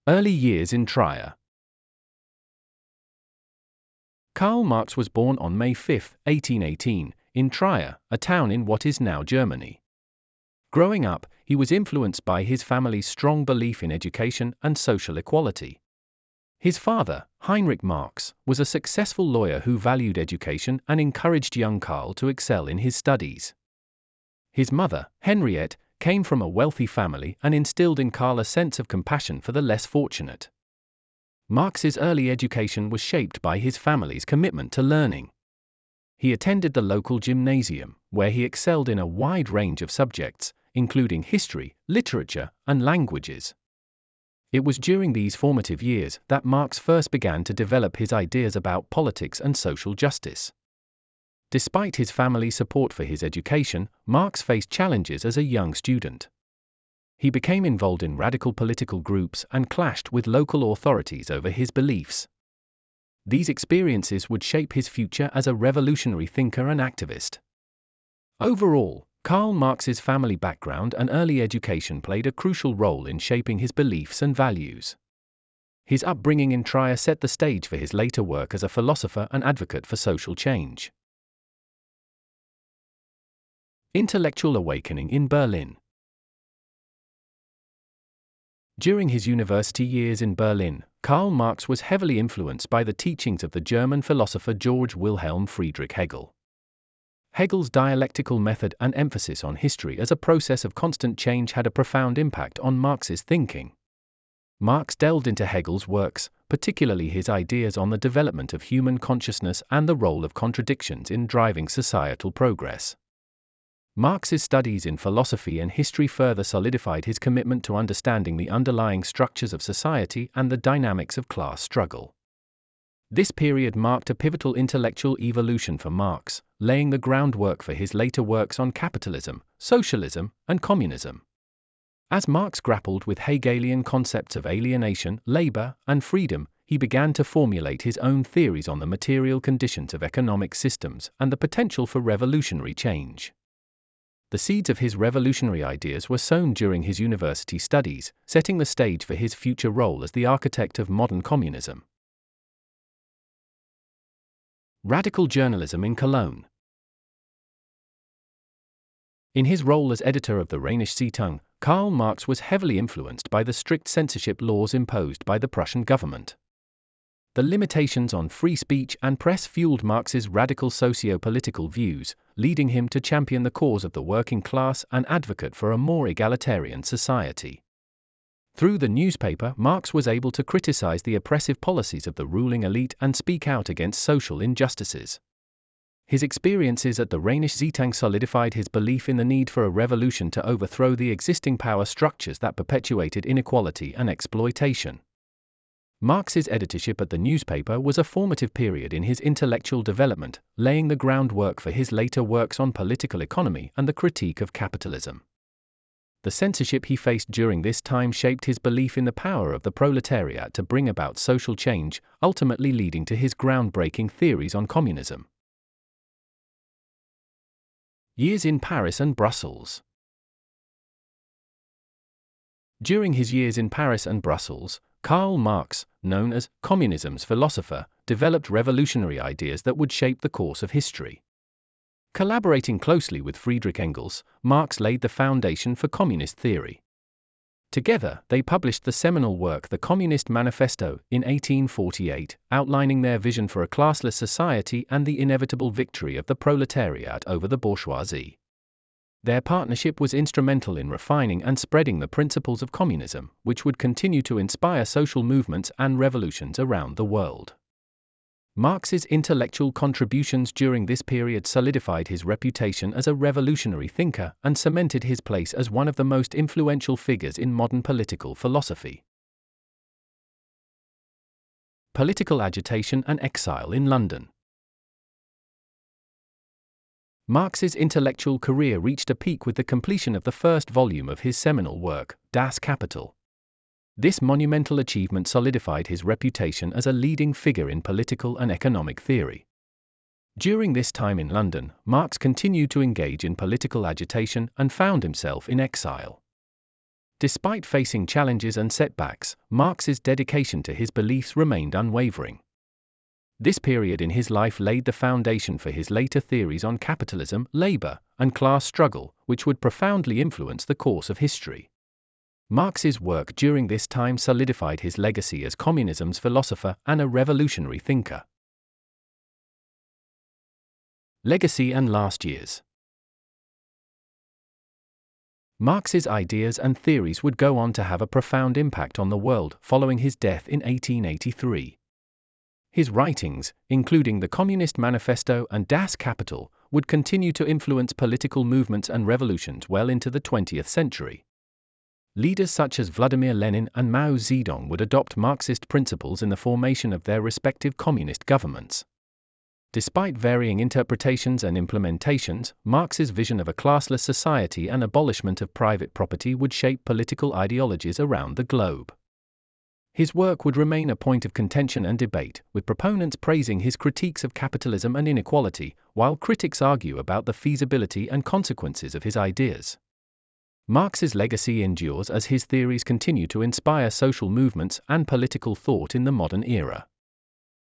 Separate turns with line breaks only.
Early years in Trier. Karl Marx was born on May 5, 1818, in Trier, a town in what is now Germany. Growing up, he was influenced by his family's strong belief in education and social equality. His father, Heinrich Marx, was a successful lawyer who valued education and encouraged young Karl to excel in his studies. His mother, Henriette, came from a wealthy family and instilled in Karl a sense of compassion for the less fortunate. Marx's early education was shaped by his family's commitment to learning. He attended the local gymnasium, where he excelled in a wide range of subjects, including history, literature, and languages. It was during these formative years that Marx first began to develop his ideas about politics and social justice. Despite his family's support for his education, Marx faced challenges as a young student. He became involved in radical political groups and clashed with local authorities over his beliefs. These experiences would shape his future as a revolutionary thinker and activist. Overall, Karl Marx's family background and early education played a crucial role in shaping his beliefs and values. His upbringing in Trier set the stage for his later work as a philosopher and advocate for social change. Intellectual awakening in Berlin. During his university years in Berlin, Karl Marx was heavily influenced by the teachings of the German philosopher Georg Wilhelm Friedrich Hegel. Hegel's dialectical method and emphasis on history as a process of constant change had a profound impact on Marx's thinking. Marx delved into Hegel's works, particularly his ideas on the development of human consciousness and the role of contradictions in driving societal progress. Marx's studies in philosophy and history further solidified his commitment to understanding the underlying structures of society and the dynamics of class struggle. This period marked a pivotal intellectual evolution for Marx, laying the groundwork for his later works on capitalism, socialism, and communism. As Marx grappled with Hegelian concepts of alienation, labor, and freedom, he began to formulate his own theories on the material conditions of economic systems and the potential for revolutionary change. The seeds of his revolutionary ideas were sown during his university studies, setting the stage for his future role as the architect of modern communism. Radical journalism in Cologne. In his role as editor of the Rheinische Zeitung, Karl Marx was heavily influenced by the strict censorship laws imposed by the Prussian government. The limitations on free speech and press fueled Marx's radical socio-political views, leading him to champion the cause of the working class and advocate for a more egalitarian society. Through the newspaper, Marx was able to criticize the oppressive policies of the ruling elite and speak out against social injustices. His experiences at the Rheinische Zeitung solidified his belief in the need for a revolution to overthrow the existing power structures that perpetuated inequality and exploitation. Marx's editorship at the newspaper was a formative period in his intellectual development, laying the groundwork for his later works on political economy and the critique of capitalism. The censorship he faced during this time shaped his belief in the power of the proletariat to bring about social change, ultimately leading to his groundbreaking theories on communism. Years in Paris and Brussels. During his years in Paris and Brussels, Karl Marx, known as Communism's philosopher, developed revolutionary ideas that would shape the course of history. Collaborating closely with Friedrich Engels, Marx laid the foundation for communist theory. Together, they published the seminal work The Communist Manifesto in 1848, outlining their vision for a classless society and the inevitable victory of the proletariat over the bourgeoisie. Their partnership was instrumental in refining and spreading the principles of communism, which would continue to inspire social movements and revolutions around the world. Marx's intellectual contributions during this period solidified his reputation as a revolutionary thinker and cemented his place as one of the most influential figures in modern political philosophy. Political agitation and exile in London. Marx's intellectual career reached a peak with the completion of the first volume of his seminal work, Das Kapital. This monumental achievement solidified his reputation as a leading figure in political and economic theory. During this time in London, Marx continued to engage in political agitation and found himself in exile. Despite facing challenges and setbacks, Marx's dedication to his beliefs remained unwavering. This period in his life laid the foundation for his later theories on capitalism, labor, and class struggle, which would profoundly influence the course of history. Marx's work during this time solidified his legacy as communism's philosopher and a revolutionary thinker. Legacy and last years. Marx's ideas and theories would go on to have a profound impact on the world following his death in 1883. His writings, including the Communist Manifesto and Das Kapital, would continue to influence political movements and revolutions well into the 20th century. Leaders such as Vladimir Lenin and Mao Zedong would adopt Marxist principles in the formation of their respective communist governments. Despite varying interpretations and implementations, Marx's vision of a classless society and abolishment of private property would shape political ideologies around the globe. His work would remain a point of contention and debate, with proponents praising his critiques of capitalism and inequality, while critics argue about the feasibility and consequences of his ideas. Marx's legacy endures as his theories continue to inspire social movements and political thought in the modern era.